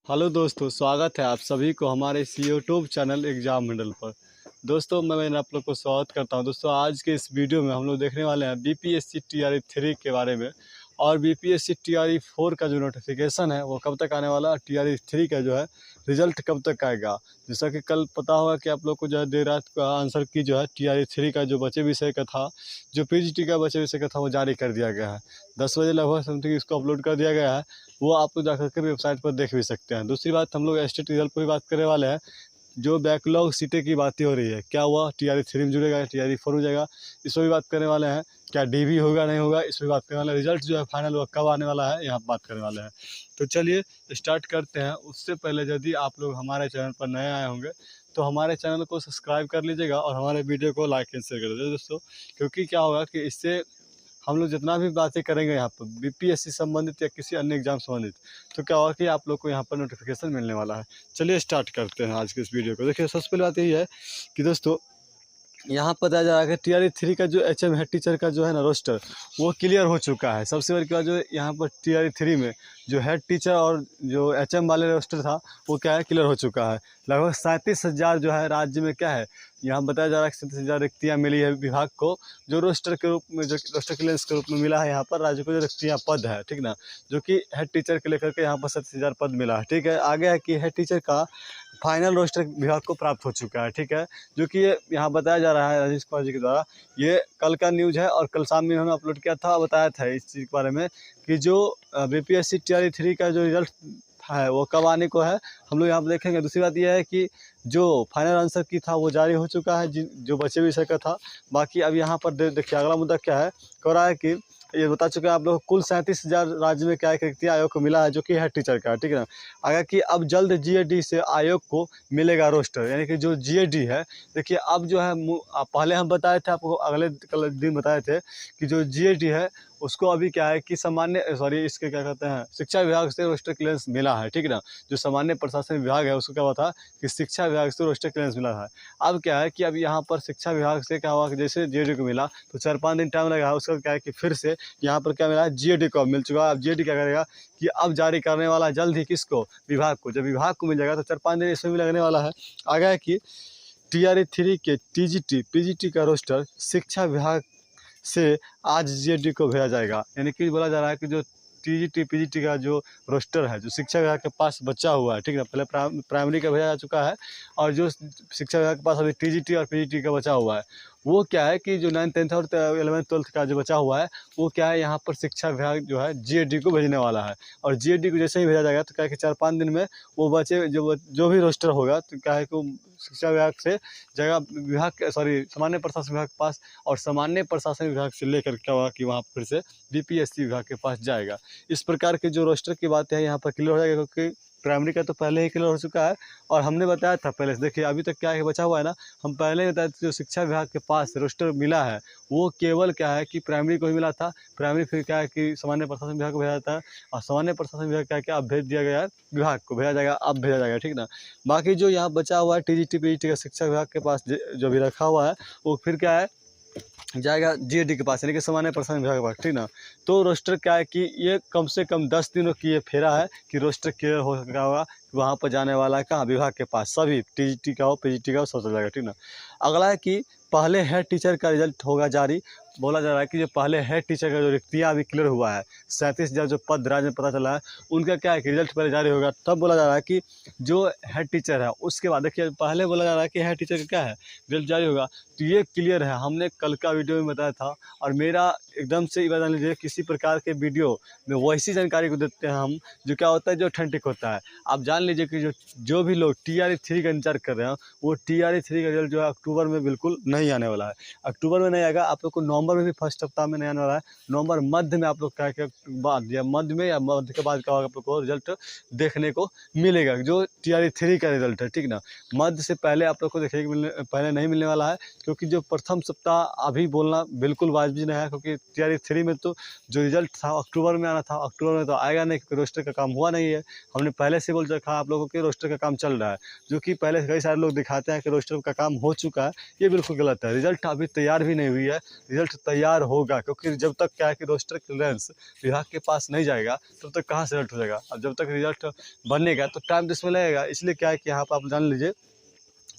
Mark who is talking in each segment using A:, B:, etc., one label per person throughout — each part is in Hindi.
A: हेलो दोस्तों, स्वागत है आप सभी को हमारे इस यूट्यूब चैनल एग्जाम मंडल पर। दोस्तों मैं आप लोग को स्वागत करता हूं। दोस्तों आज के इस वीडियो में हम लोग देखने वाले हैं बीपीएससी टीआरई 3 के बारे में और बीपीएससी टीआरई 4 का जो नोटिफिकेशन है वो कब तक आने वाला है, टीआरई 3 का जो है रिजल्ट कब तक आएगा। जैसा कि कल पता होगा कि आप लोग को जो है देर रात का आंसर की जो है टीआरई 3 का जो बचे विषय का था, जो पीजीटी का बचे विषय का था वो जारी कर दिया गया है। 10 बजे लगभग समथिंग इसको अपलोड कर दिया गया है, वो आप लोग जाकर के वेबसाइट पर देख भी सकते हैं। दूसरी बात, हम लोग स्टेट रिजल्ट पर भी बात करने वाले हैं। जो बैकलॉग सीटें की बातें हो रही है, क्या हुआ, टीआरई 3 में जुड़ेगा, टीआरई 4 हो जाएगा, इस पर भी बात करने वाले हैं। क्या डीबी होगा नहीं होगा, इस पर बात करने वाले हैं। रिजल्ट जो है फाइनल वो कब आने वाला है, यहाँ पर बात करने वाले हैं। तो चलिए स्टार्ट करते हैं। उससे पहले यदि आप लोग हमारे चैनल पर नए आए होंगे तो हमारे चैनल को सब्सक्राइब कर लीजिएगा और हमारे वीडियो को लाइक एंड शेयर कर दीजिएगा दोस्तों। क्योंकि क्या होगा कि इससे हम लोग जितना भी बातें करेंगे यहाँ पर बीपीएससी संबंधित या किसी अन्य एग्जाम संबंधित, तो क्या होगा कि आप लोग को यहाँ पर नोटिफिकेशन मिलने वाला है। चलिए स्टार्ट करते हैं आज के इस वीडियो को। देखिए सबसे पहले बात यही है कि दोस्तों यहाँ बताया जा रहा है कि टीआरई 3 का जो एचएम हेड टीचर का जो है ना रोस्टर वो क्लियर हो चुका है। सबसे बड़ी बात जो यहाँ पर टीआरई 3 में जो हेड टीचर और जो एचएम वाले रोस्टर था वो क्या है, क्लियर हो चुका है। लगभग 37,000 जो है राज्य में क्या है, यहाँ बताया जा रहा है कि 37,000 रिक्तियाँ मिली है विभाग को, जो रोस्टर के रूप में, जो रोस्टर क्लियरेंस के रूप में मिला है यहाँ पर राज्य को, जो रिक्तियाँ पद है, ठीक ना, जो कि हेड टीचर के लेकर के यहाँ पर 37,000 पद मिला है। ठीक है, आगे है कि हेड टीचर का फाइनल रोस्टर विभाग को प्राप्त हो चुका है। ठीक है, जो कि ये यहाँ बताया जा रहा है राजेश कुमार जी के द्वारा। ये कल का न्यूज़ है और कल शाम में उन्होंने अपलोड किया था, बताया था इस चीज़ के बारे में कि जो बीपीएससी टीआरई 3 का जो रिजल्ट है वो कब आने को है, हम लोग यहाँ पर देखेंगे। दूसरी बात यह है कि जो फाइनल आंसर की था वो जारी हो चुका है, जो बचे विषय का था। बाकी अब यहाँ पर देखिए अगला मुद्दा क्या है, कह रहा है कि ये बता चुके हैं आप लोग, कुल 37,000 राज्य में क्या एक रिक्ति आयोग को मिला है, जो कि हेड टीचर का। ठीक है ना, आगे कि अब जल्द जीएडी से आयोग को मिलेगा रोस्टर, यानी कि जो जीएडी है, देखिए अब जो है पहले हम बताए थे आपको, अगले कल दिन बताए थे कि जो जीएडी है उसको अभी क्या है कि इसके क्या कहते हैं, शिक्षा विभाग से रोस्टर क्लियरेंस मिला है। ठीक है ना, जो सामान्य प्रशासन विभाग है उसको क्या हुआ था कि शिक्षा विभाग से रोस्टर क्लियरेंस मिला है। अब क्या है कि अब यहाँ पर शिक्षा विभाग से क्या हुआ कि जैसे जीएडी को मिला तो 4-5 दिन टाइम लगा, उसका क्या है कि फिर से यहाँ पर क्या मिला है, जीएडी को अब मिल चुका है। अब जीएडी क्या करेगा कि अब जारी करने वाला है जल्द ही, किसको, विभाग को। जब विभाग को मिल जाएगा तो 4-5 दिन इसमें भी लगने वाला है। आगे है कि टीआरई 3 के टीजीटी पीजीटी का रोस्टर शिक्षा विभाग से आज जीएडी को भेजा जाएगा। यानी कि बोला जा रहा है कि जो टीजीटी पीजीटी का जो रोस्टर है, जो शिक्षा विभाग के पास बचा हुआ है, ठीक है ना, पहले प्राइमरी का भेजा जा चुका है और जो शिक्षा विभाग के पास अभी टीजीटी और पीजीटी का बचा हुआ है, वो क्या है कि जो 9th 10th और 11th 12th का जो बचा हुआ है वो क्या है, यहाँ पर शिक्षा विभाग जो है जीएडी को भेजने वाला है। और जीएडी को जैसे ही भेजा जाएगा तो क्या है कि 4-5 दिन में वो बचे जो भी रोस्टर होगा तो क्या है कि शिक्षा विभाग से जगह विभाग सामान्य प्रशासन विभाग के पास, और सामान्य प्रशासन विभाग से लेकर क्या होगा कि वहाँ फिर से बीपीएससी विभाग के पास जाएगा। इस प्रकार के जो रोस्टर की बात है यहाँ पर क्लियर हो जाएगा, क्योंकि प्राइमरी का तो पहले ही क्लियर हो चुका है और हमने बताया था पहले से। देखिए अभी तक क्या है बचा हुआ है ना, हम पहले ही बताए थे, जो शिक्षा विभाग के पास रोस्टर मिला है वो केवल क्या है कि प्राइमरी को ही मिला था। प्राइमरी फिर क्या है कि सामान्य प्रशासन विभाग को भेजा जाता है और सामान्य प्रशासन विभाग क्या है कि अब भेज दिया गया है विभाग को, भेजा जाएगा, अब भेजा जाएगा। ठीक ना, बाकी जो यहाँ बचा हुआ है टीजीटी पीजीटी का शिक्षा विभाग के पास जो भी रखा हुआ है वो फिर क्या है जाएगा जीएडी के पास, यानी कि सामान्य प्रशासन विभाग के पास। ठीक ना, तो रोस्टर क्या है कि ये कम से कम 10 दिनों की ये फेरा है कि रोस्टर क्लियर हो सका होगा, वहाँ पर जाने वाला है कहाँ, विभाग के पास, सभी टीजीटी का हो पीजीटी का हो सब चल जाएगा। ठीक ना, अगला है कि पहले हेड टीचर का रिजल्ट होगा जारी। बोला जा रहा है कि जो पहले हेड टीचर का जो रिक्तियाँ अभी क्लियर हुआ है, 37,000 जो पद राज्य में पता चला है, उनका क्या है कि रिजल्ट पहले जारी होगा, तब बोला जा रहा है कि जो हेड टीचर है उसके बाद। देखिए पहले बोला जा रहा है कि हेड टीचर का क्या है रिजल्ट जारी होगा, तो ये क्लियर है, हमने कल का वीडियो में बताया था। और मेरा एकदम से बता लीजिए, किसी प्रकार के वीडियो में वैसी जानकारी को देते हैं हम जो क्या होता है, जो ऑथेंटिक होता है। आप जान लीजिए कि जो भी लोग टीआरई 3 का इंतजार कर रहे हैं, वो टीआरई 3 का रिजल्ट जो है अक्टूबर में बिल्कुल नहीं आने वाला है। अक्टूबर में नहीं आएगा, आप लोग को नवंबर में भी फर्स्ट हफ्ता में नहीं आने वाला है। नवंबर मध्य में आप लोग क्या के बाद या मध्य में या मध्य के बाद क्या होगा, आप लोग को रिजल्ट देखने को मिलेगा, जो टीआरई 3 का रिजल्ट है। ठीक ना, मध्य से पहले आप लोग को देखने को पहले नहीं मिलने वाला है, क्योंकि जो प्रथम सप्ताह अभी बोलना बिल्कुल वाजिब नहीं है, क्योंकि TRE 3 में तो जो रिजल्ट था अक्टूबर में आना था, अक्टूबर में तो आएगा नहीं क्योंकि रोस्टर का काम हुआ नहीं है। हमने पहले से बोल रखा आप लोगों के रोस्टर का काम चल रहा है, जो कि पहले कई सारे लोग दिखाते हैं कि रोस्टर का काम हो चुका है, ये बिल्कुल गलत है। रिजल्ट अभी तैयार भी नहीं हुई है, रिजल्ट तैयार होगा, क्योंकि जब तक क्या है कि रोस्टर क्लियरेंस विभाग के पास नहीं जाएगा तब तक कहाँ से रिजल्ट हो जाएगा। अब जब तक रिजल्ट बनेगा तो टाइम तो इसमें लगेगा। इसलिए क्या है कि यहाँ पर आप जान लीजिए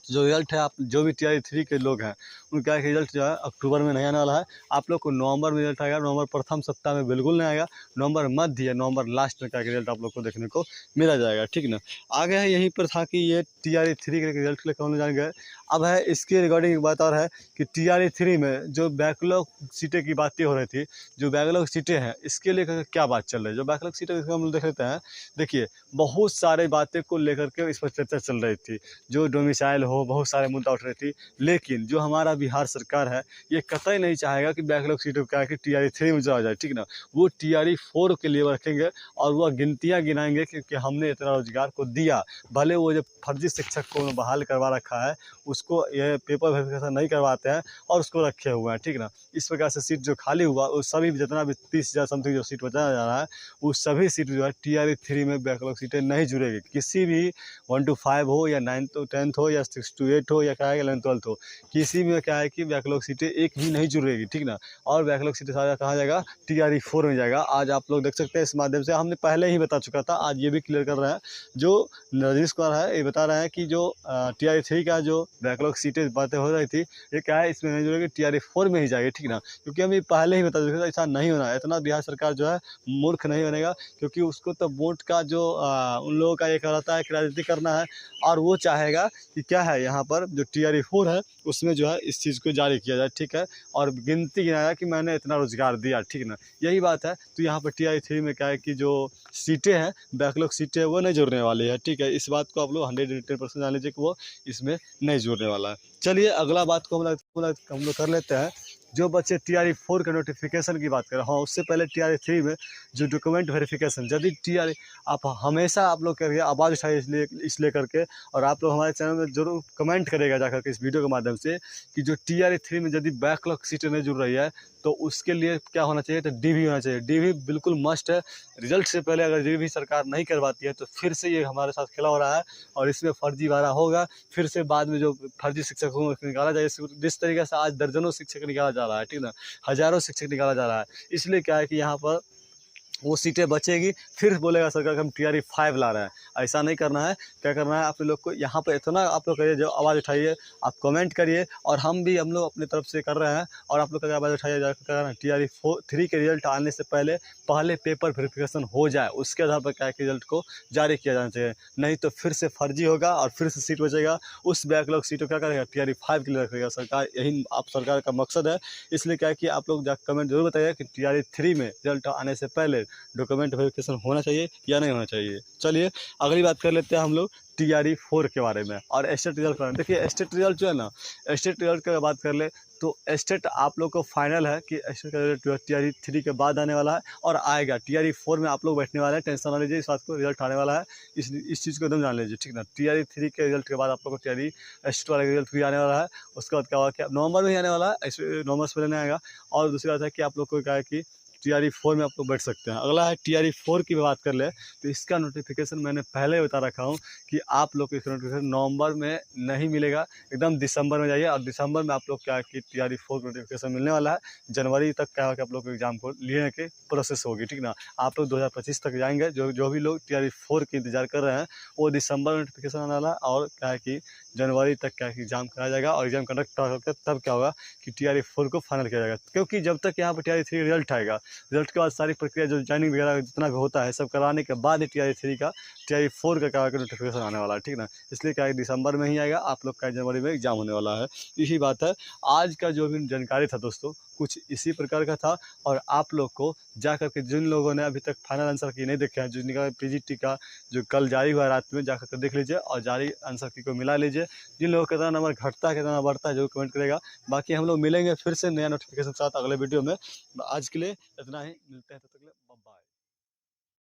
A: जो रिजल्ट है, आप जो भी TRE 3 के लोग हैं उनका रिजल्ट जो है अक्टूबर में नहीं आने वाला है। आप लोग को नवंबर में रिजल्ट आएगा, नवंबर प्रथम सप्ताह में बिल्कुल नहीं आएगा, नवंबर मध्य या नवंबर लास्ट में क्या रिजल्ट आप लोग को देखने को मिला जाएगा, ठीक ना। आगे है यहीं पर था कि ये TRE 3 के रिजल्ट के लिए कौन जान गए। अब है इसके रिगार्डिंग एक बात और है कि TRE 3 में जो बैकलॉग सीटें की बातें हो रही थी, जो बैकलॉग सीटें हैं इसके लेकर क्या बात चल रही है। जो बैकलॉग सीटें हम लोग देख लेते हैं। देखिए बहुत सारे बातें को लेकर के इस पर चर्चा चल रही थी, जो डोमिसाइल हो, बहुत सारे मुद्दा उठ रहे थी। लेकिन जो हमारा बिहार सरकार है ये कतई नहीं चाहेगा कि बैकलॉग सीटों का कि TRE 3 में चला जाए, ठीक ना। वो TRE 4 के लिए रखेंगे और वह गिनतियाँ गिनाएंगे कि हमने इतना रोजगार को दिया। भले वो जो फर्जी शिक्षक को बहाल करवा रखा है उसको ये पेपर वेरिफिकेशन नहीं करवाते हैं और उसको रखे हुए हैं, ठीक ना। इस प्रकार से सीट जो खाली हुआ वो सभी जितना भी 30,000 समथिंग जो सीट बचाया जा रहा है वो सभी सीट जो है TRE 3 में बैकलॉग सीटें नहीं जुड़ेगी। किसी भी 1 to 5 हो या 9 to 10 हो या 6 to 8 हो या क्या है 11 12 हो, किसी में क्या है कि बैकलॉग सीटें एक भी नहीं जुड़ेगी, ठीक ना। और बैकलॉग सीटें सारा कहाँ जाएगा, TRE 4 में जाएगा। आज आप लोग देख सकते हैं इस माध्यम से, हमने पहले ही बता चुका था, आज ये भी क्लियर कर रहे हैं। जो रजनीश कुमार है ये बता रहे हैं कि जो TRE 3 का जो बैकलॉग सीटें बातें हो रही थी ये क्या है इसमें नहीं जुड़ेगी, TRE 4 में ही जाएगी, ठीक ना। क्योंकि हम ये पहले ही बता चुके थे ऐसा नहीं होना है। इतना बिहार सरकार जो है मूर्ख नहीं बनेगा, क्योंकि उसको तो वोट का जो उन लोगों का ये कहता है कि राजनीति करना है और वो चाहेगा कि क्या है यहाँ पर जो TRE 4 है उसमें जो है इस चीज़ को जारी किया जाए, ठीक है। और गिनती गिनाया कि मैंने इतना रोजगार दिया, ठीक ना, यही बात है। तो यहाँ पर TRE 3 में क्या है कि जो सीटें हैं बैकलॉग सीटें वो नहीं जुड़ने वाली है, ठीक है। इस बात को आप लोग 110% जान लीजिए कि वो इसमें नहीं जुड़ने वाला है। चलिए अगला बात को हम लोग कर लेते हैं। जो बच्चे TRE 4 के नोटिफिकेशन की बात करें, हाँ उससे पहले TRE 3 में जो डॉक्यूमेंट वेरिफिकेशन, यदि TRE आप हमेशा आप लोग करिए आवाज़ उठाइए इसलिए करके, और आप लोग हमारे चैनल में जरूर कमेंट करेगा जाकर के इस वीडियो के माध्यम से कि जो TRE 3 में यदि बैकलॉग सीटें नहीं जुड़ रही है तो उसके लिए क्या होना चाहिए, तो DV होना चाहिए। DV बिल्कुल मस्ट है। रिजल्ट से पहले अगर DV सरकार नहीं करवाती है तो फिर से ये हमारे साथ खेला हो रहा है और इसमें फर्जीवाड़ा होगा। फिर से बाद में जो फर्जी शिक्षक को निकाला जाए, जिस तरीके से आज दर्जनों शिक्षक निकाला जा रहा है, ठीक ना, हजारों शिक्षक निकाला जा रहा है। इसलिए क्या है कि यहाँ पर वो सीटें बचेगी, फिर बोलेगा सरकार कि हम TRE 5 ला रहे हैं। ऐसा नहीं करना है। क्या करना है आप लोग को, यहाँ पर इतना आप लोग करिए, जो आवाज़ उठाइए, आप कमेंट करिए, और हम लोग अपनी तरफ से कर रहे हैं। और आप लोग का आवाज़ उठाइए जाकर TRE 3 के रिजल्ट आने से पहले पेपर वेरिफिकेशन हो जाए, उसके आधार पर क्या है कि रिजल्ट को जारी किया जाना चाहिए। नहीं तो फिर से फर्जी होगा और फिर से सीट बचेगा। उस बैकलॉग सीट को क्या करेगा, TRE 5 के लिए रखेगा सरकार। यही आप सरकार का मकसद है। इसलिए क्या है कि आप लोग जाकर कमेंट जरूर बताइए कि TRE 3 में रिजल्ट आने से पहले डॉक्यूमेंट वेरिफिकेशन होना चाहिए या नहीं होना चाहिए। चलिए अगली बात कर लेते हैं हम लोग TRE 4 के बारे में और स्टेट रिजल्ट पर। देखिए स्टेट रिजल्ट जो है ना, स्टेट रिजल्ट की बात कर ले तो स्टेट आप लोग को फाइनल है कि स्टेट का रिजल्ट TRE 3 के बाद आने वाला है और आएगा। TRE 4 में आप लोग बैठने वाले हैं, टेंशन ना लीजिए, इस बात को रिजल्ट आने वाला है, इस चीज़ को एकदम जान लीजिए, ठीक ना। TRE 3 के रिजल्ट के बाद आप लोग को TRE स्टेट वाला रिजल्ट भी आने वाला है। उसके बाद क्या होगा कि नवंबर में ही आने वाला है, नवंबर से पहले नहीं आएगा। और दूसरी बात है कि आप लोग को क्या है कि TRE 4 में आप लोग बैठ सकते हैं। अगला है TRE 4 की बात कर ले तो इसका नोटिफिकेशन मैंने पहले ही बता रखा हूँ कि आप लोग को इसका नोटिफिकेशन नवंबर में नहीं मिलेगा, एकदम दिसंबर में जाइए। और दिसंबर में आप लोग क्या है कि TRE 4 नोटिफिकेशन मिलने वाला है। जनवरी तक क्या है कि आप लोग को एग्जाम को लेने की प्रोसेस होगी, ठीक ना। आप लोग 2025 तक जाएंगे। जो भी लोग TRE 4 की इंतजार कर रहे हैं वो दिसंबर में नोटिफिकेशन आने वाला है और क्या है कि जनवरी तक क्या है कि एग्जाम कराया जाएगा। और एग्जाम कंडक्ट होकर तब क्या होगा कि TRE 4 को फाइनल किया जाएगा। क्योंकि जब तक यहाँ पर TRE 3 रिजल्ट आएगा, रिजल्ट के बाद सारी प्रक्रिया जो ज्वाइनिंग वगैरह जितना भी होता है सब कराने के बाद ही TRE 4 का क्या नोटिफिकेशन आने वाला है, ठीक ना। इसलिए क्या है दिसंबर में ही आएगा, आप लोग का जनवरी में एग्जाम होने वाला है। यही बात है। आज का जो भी जानकारी था दोस्तों कुछ इसी प्रकार का था। और आप लोग को जा करके जिन लोगों ने अभी तक फाइनल आंसर की नहीं देखा है, जो निकाल PGT का जो कल जारी हुआ रात में, जा करके देख लीजिए और जारी आंसर की को मिला लीजिए। जिन लोगों का कितना नंबर घटता है कितना बढ़ता है जरूर कमेंट करेगा। बाकी हम लोग मिलेंगे फिर से नया नोटिफिकेशन के साथ अगले वीडियो में। आज के लिए इतना ही, मिलते हैं तब तक के लिए।